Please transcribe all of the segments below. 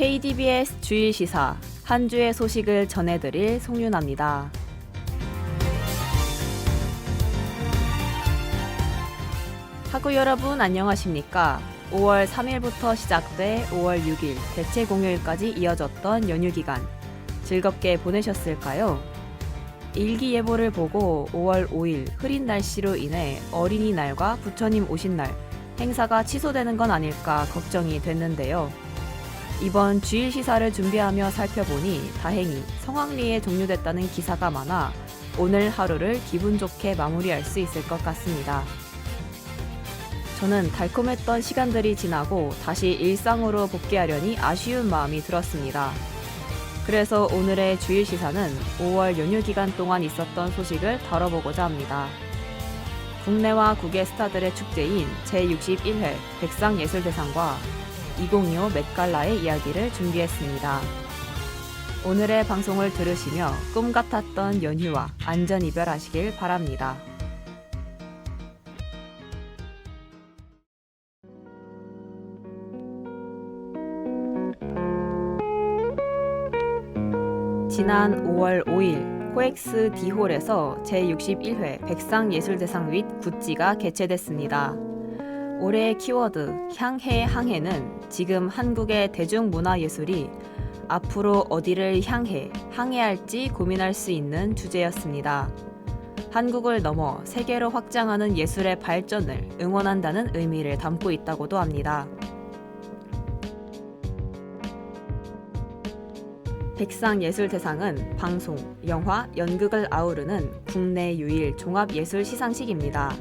KDBS 주일시사 한 주의 소식을 전해드릴 송윤아입니다. 하구 여러분 안녕하십니까? 5월 3일부터 시작돼 5월 6일 대체 공휴일까지 이어졌던 연휴 기간 즐겁게 보내셨을까요? 일기예보를 보고 5월 5일 흐린 날씨로 인해 어린이날과 부처님 오신 날 행사가 취소되는 건 아닐까 걱정이 됐는데요. 이번 주일 시사를 준비하며 살펴보니 다행히 성황리에 종료됐다는 기사가 많아 오늘 하루를 기분 좋게 마무리할 수 있을 것 같습니다. 저는 달콤했던 시간들이 지나고 다시 일상으로 복귀하려니 아쉬운 마음이 들었습니다. 그래서 오늘의 주일 시사는 5월 연휴 기간 동안 있었던 소식을 다뤄보고자 합니다. 국내와 국외 스타들의 축제인 제61회 백상예술대상과 2025 맷갈라의 이야기를 준비했습니다. 오늘의 방송을 들으시며 꿈 같았던 연휴와 안전 이별하시길 바랍니다. 지난 5월 5일 코엑스 D홀에서 제61회 백상예술대상 윗 굿즈가 개최됐습니다. 올해의 키워드 향해 항해는 지금 한국의 대중문화예술이 앞으로 어디를 항해할지 고민할 수 있는 주제였습니다. 한국을 넘어 세계로 확장하는 예술의 발전을 응원한다는 의미를 담고 있다고도 합니다. 백상예술대상은 방송, 영화, 연극을 아우르는 국내 유일 종합예술 시상식입니다.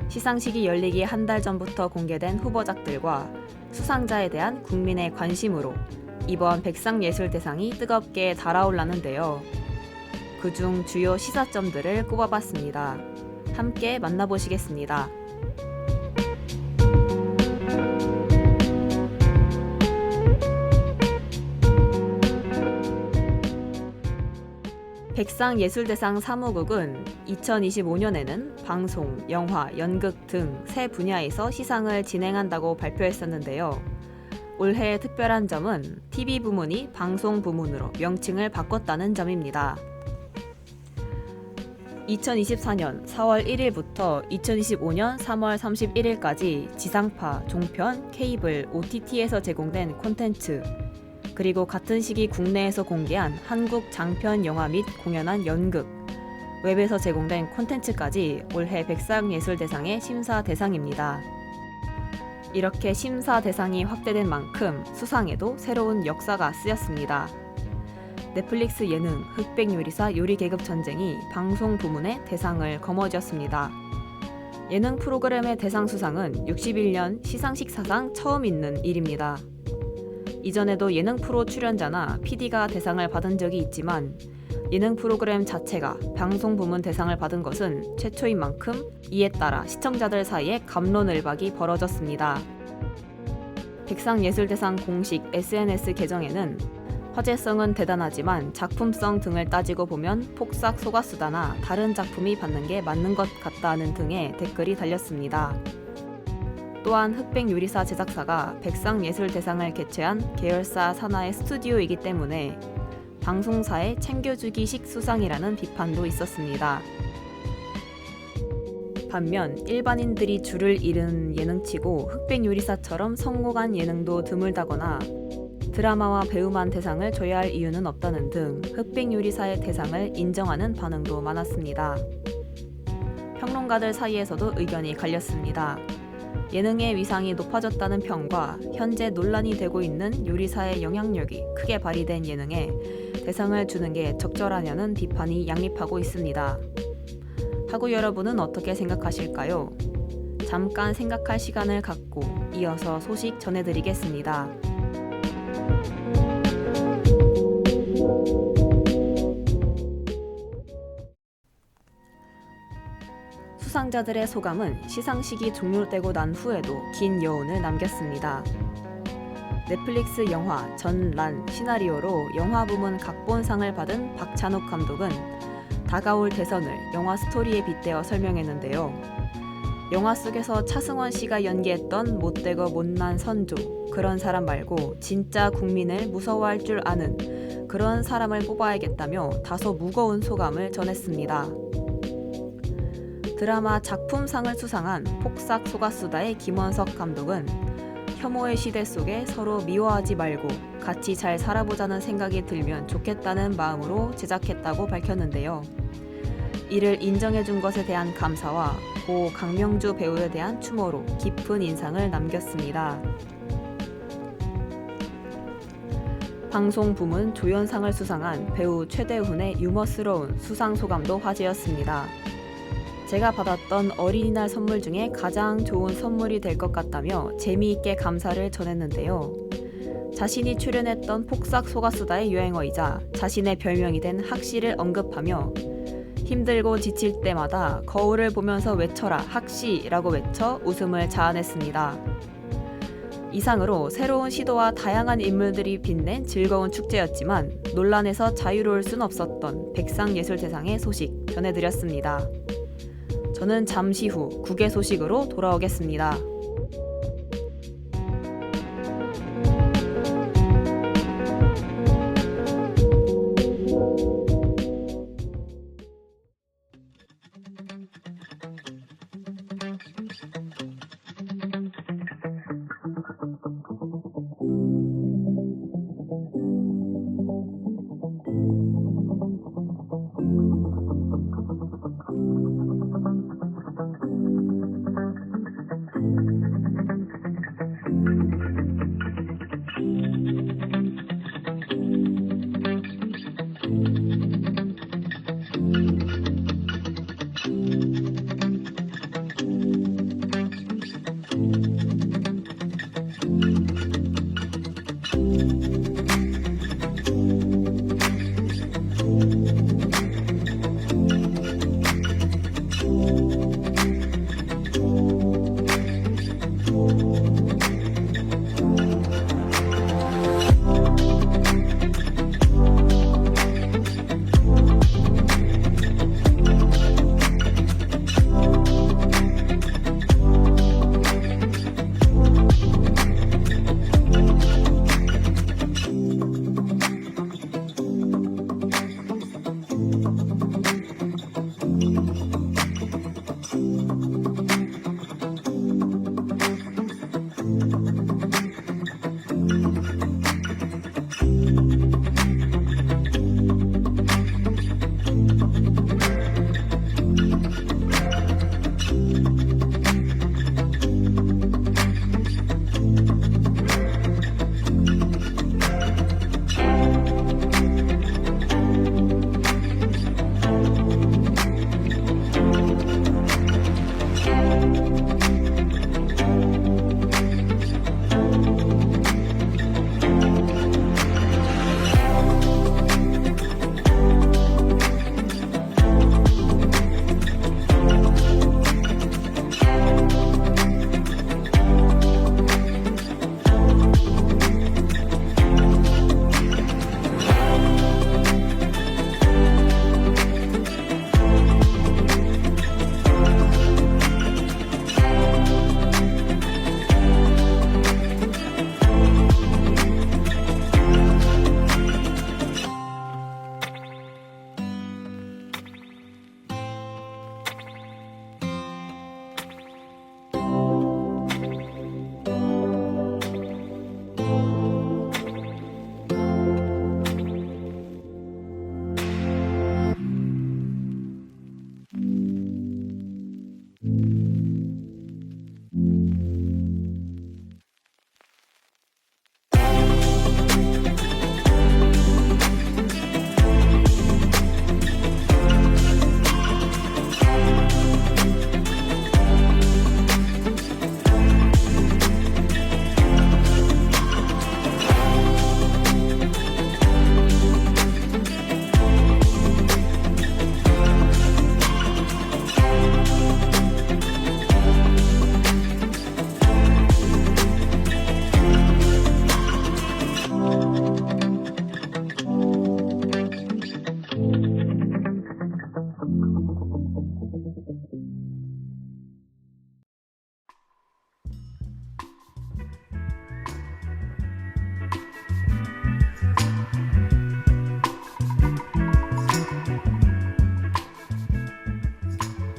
시상식이 열리기 한 달 전부터 공개된 후보작들과 수상자에 대한 국민의 관심으로 이번 백상예술대상이 뜨겁게 달아올랐는데요. 그중 주요 시사점들을 꼽아봤습니다. 함께 만나보시겠습니다. 백상예술대상 사무국은 2025년에는 방송, 영화, 연극 등 세 분야에서 시상을 진행한다고 발표했었는데요. 올해 특별한 점은 TV 부문이 방송 부문으로 명칭을 바꿨다는 점입니다. 2024년 4월 1일부터 2025년 3월 31일까지 지상파, 종편, 케이블, OTT에서 제공된 콘텐츠, 그리고 같은 시기 국내에서 공개한 한국 장편 영화 및 공연한 연극, 웹에서 제공된 콘텐츠까지 올해 백상예술대상의 심사 대상입니다. 이렇게 심사 대상이 확대된 만큼 수상에도 새로운 역사가 쓰였습니다. 넷플릭스 예능 흑백요리사 요리계급 전쟁이 방송 부문의 대상을 거머쥐었습니다. 예능 프로그램의 대상 수상은 61년 시상식 사상 처음 있는 일입니다. 이전에도 예능 프로 출연자나 PD가 대상을 받은 적이 있지만 예능 프로그램 자체가 방송 부문 대상을 받은 것은 최초인 만큼 이에 따라 시청자들 사이에 갑론을박이 벌어졌습니다. 백상예술대상 공식 SNS 계정에는 화제성은 대단하지만 작품성 등을 따지고 보면 폭삭 속았수다나 다른 작품이 받는 게 맞는 것 같다는 등의 댓글이 달렸습니다. 또한 흑백요리사 제작사가 백상예술대상을 개최한 계열사 산하의 스튜디오이기 때문에 방송사에 챙겨주기식 수상이라는 비판도 있었습니다. 반면 일반인들이 줄을 이은 예능치고 흑백요리사처럼 성공한 예능도 드물다거나 드라마와 배우만 대상을 줘야 할 이유는 없다는 등 흑백요리사의 대상을 인정하는 반응도 많았습니다. 평론가들 사이에서도 의견이 갈렸습니다. 예능의 위상이 높아졌다는 평과 현재 논란이 되고 있는 요리사의 영향력이 크게 발휘된 예능에 대상을 주는 게 적절하냐는 비판이 양립하고 있습니다. 하구 여러분은 어떻게 생각하실까요? 잠깐 생각할 시간을 갖고 이어서 소식 전해드리겠습니다. 수상자들의 소감은 시상식이 종료되고 난 후에도 긴 여운을 남겼습니다. 넷플릭스 영화 전란 시나리오로 영화 부문 각본상을 받은 박찬욱 감독은 다가올 대선을 영화 스토리에 빗대어 설명했는데요. 영화 속에서 차승원 씨가 연기했던 못되고 못난 선조, 그런 사람 말고 진짜 국민을 무서워할 줄 아는 그런 사람을 뽑아야겠다며 다소 무거운 소감을 전했습니다. 드라마 작품상을 수상한 폭삭 속았수다의 김원석 감독은 혐오의 시대 속에 서로 미워하지 말고 같이 잘 살아보자는 생각이 들면 좋겠다는 마음으로 제작했다고 밝혔는데요. 이를 인정해준 것에 대한 감사와 고 강명주 배우에 대한 추모로 깊은 인상을 남겼습니다. 방송 부문 조연상을 수상한 배우 최대훈의 유머스러운 수상 소감도 화제였습니다. 제가 받았던 어린이날 선물 중에 가장 좋은 선물이 될 것 같다며 재미있게 감사를 전했는데요. 자신이 출연했던 폭삭 속았수다의 유행어이자 자신의 별명이 된 학시를 언급하며 힘들고 지칠 때마다 거울을 보면서 외쳐라 학시라고 외쳐 웃음을 자아냈습니다. 이상으로 새로운 시도와 다양한 인물들이 빛낸 즐거운 축제였지만 논란에서 자유로울 순 없었던 백상예술대상의 소식 전해드렸습니다. 저는 잠시 후 국외 소식으로 돌아오겠습니다.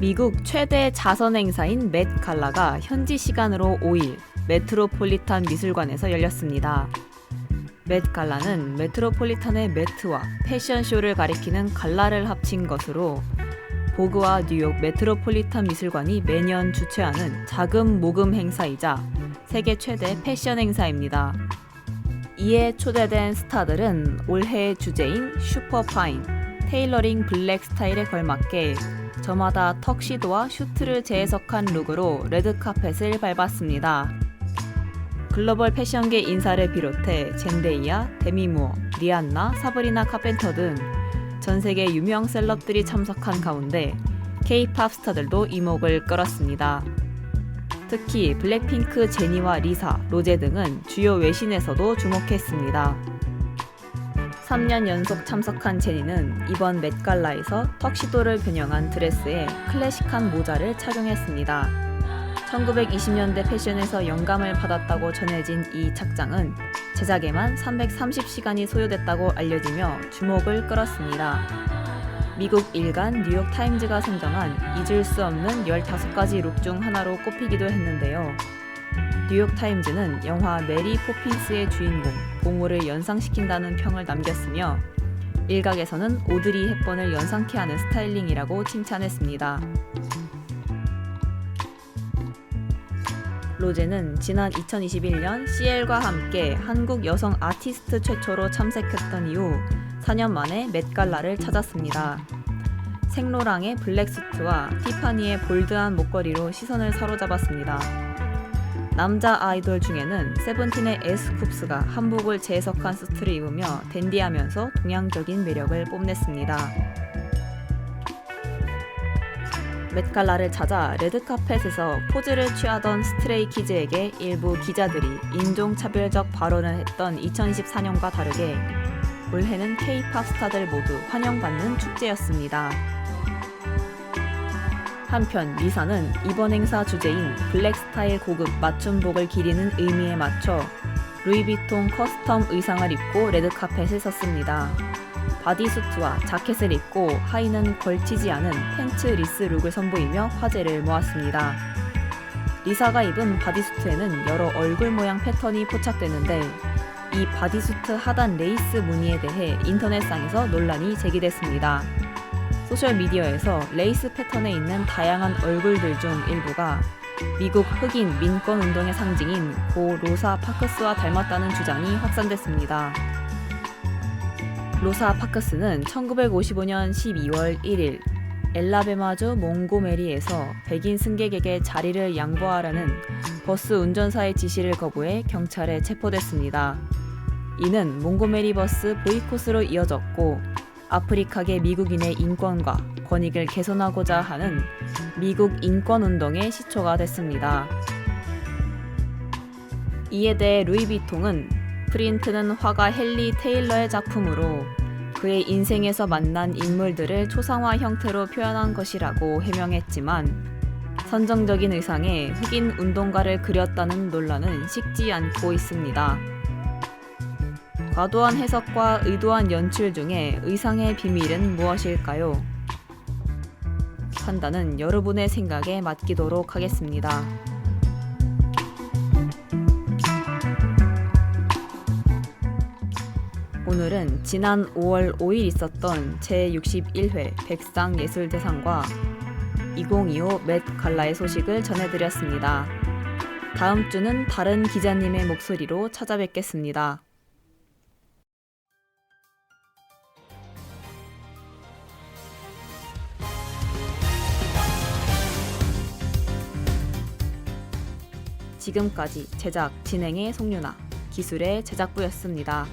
미국 최대 자선 행사인 맷 갈라가 현지 시간으로 5일 메트로폴리탄 미술관에서 열렸습니다. 맷 갈라는 메트로폴리탄의 매트와 패션쇼를 가리키는 갈라를 합친 것으로 보그와 뉴욕 메트로폴리탄 미술관이 매년 주최하는 자금 모금 행사이자 세계 최대 패션 행사입니다. 이에 초대된 스타들은 올해의 주제인 슈퍼파인, 테일러링 블랙 스타일에 걸맞게 저마다 턱시도와 슈트를 재해석한 룩으로 레드카펫을 밟았습니다. 글로벌 패션계 인사를 비롯해 젠데이아, 데미 무어, 리안나, 사브리나 카펜터 등 전 세계 유명 셀럽들이 참석한 가운데 K-팝 스타들도 이목을 끌었습니다. 특히 블랙핑크 제니와 리사, 로제 등은 주요 외신에서도 주목했습니다. 3년 연속 참석한 제니는 이번 맷갈라에서 턱시도를 변형한 드레스에 클래식한 모자를 착용했습니다. 1920년대 패션에서 영감을 받았다고 전해진 이 착장은 제작에만 330시간이 소요됐다고 알려지며 주목을 끌었습니다. 미국 일간 뉴욕타임즈가 선정한 잊을 수 없는 15가지 룩 중 하나로 꼽히기도 했는데요. 뉴욕타임즈는 영화 메리 포핀스의 주인공 보모를 연상시킨다는 평을 남겼으며 일각에서는 오드리 헵번을 연상케 하는 스타일링이라고 칭찬했습니다. 로제는 지난 2021년 CL과 함께 한국 여성 아티스트 최초로 참석했던 이후 4년 만에 맷갈라를 찾았습니다. 생로랑의 블랙 수트와 티파니의 볼드한 목걸이로 시선을 사로잡았습니다. 남자 아이돌 중에는 세븐틴의 에스 쿱스가 한복을 재해석한 수트를 입으며 댄디하면서 동양적인 매력을 뽐냈습니다. 맷갈라를 찾아 레드카펫에서 포즈를 취하던 스트레이키즈에게 일부 기자들이 인종차별적 발언을 했던 2024년과 다르게 올해는 K-팝 스타들 모두 환영받는 축제였습니다. 한편 리사는 이번 행사 주제인 블랙 스타일 고급 맞춤복을 기리는 의미에 맞춰 루이비통 커스텀 의상을 입고 레드카펫에 섰습니다. 바디수트와 자켓을 입고 하의는 걸치지 않은 팬츠 리스 룩을 선보이며 화제를 모았습니다. 리사가 입은 바디수트에는 여러 얼굴 모양 패턴이 포착되는데 이 바디수트 하단 레이스 무늬에 대해 인터넷상에서 논란이 제기됐습니다. 소셜미디어에서 레이스 패턴에 있는 다양한 얼굴들 중 일부가 미국 흑인 민권운동의 상징인 고 로사 파크스와 닮았다는 주장이 확산됐습니다. 로사 파크스는 1955년 12월 1일 엘라베마주 몽고메리에서 백인 승객에게 자리를 양보하라는 버스 운전사의 지시를 거부해 경찰에 체포됐습니다. 이는 몽고메리 버스 보이콧으로 이어졌고 아프리카계 미국인의 인권과 권익을 개선하고자 하는 미국 인권운동의 시초가 됐습니다. 이에 대해 루이비통은 프린트는 화가 헨리 테일러의 작품으로 그의 인생에서 만난 인물들을 초상화 형태로 표현한 것이라고 해명했지만 선정적인 의상에 흑인 운동가를 그렸다는 논란은 식지 않고 있습니다. 과도한 해석과 의도한 연출 중에 의상의 비밀은 무엇일까요? 판단은 여러분의 생각에 맡기도록 하겠습니다. 오늘은 지난 5월 5일 있었던 제61회 백상예술대상과 2025 맷 갈라의 소식을 전해드렸습니다. 다음 주는 다른 기자님의 목소리로 찾아뵙겠습니다. 지금까지 제작, 진행의 송유나, 기술의 제작부였습니다.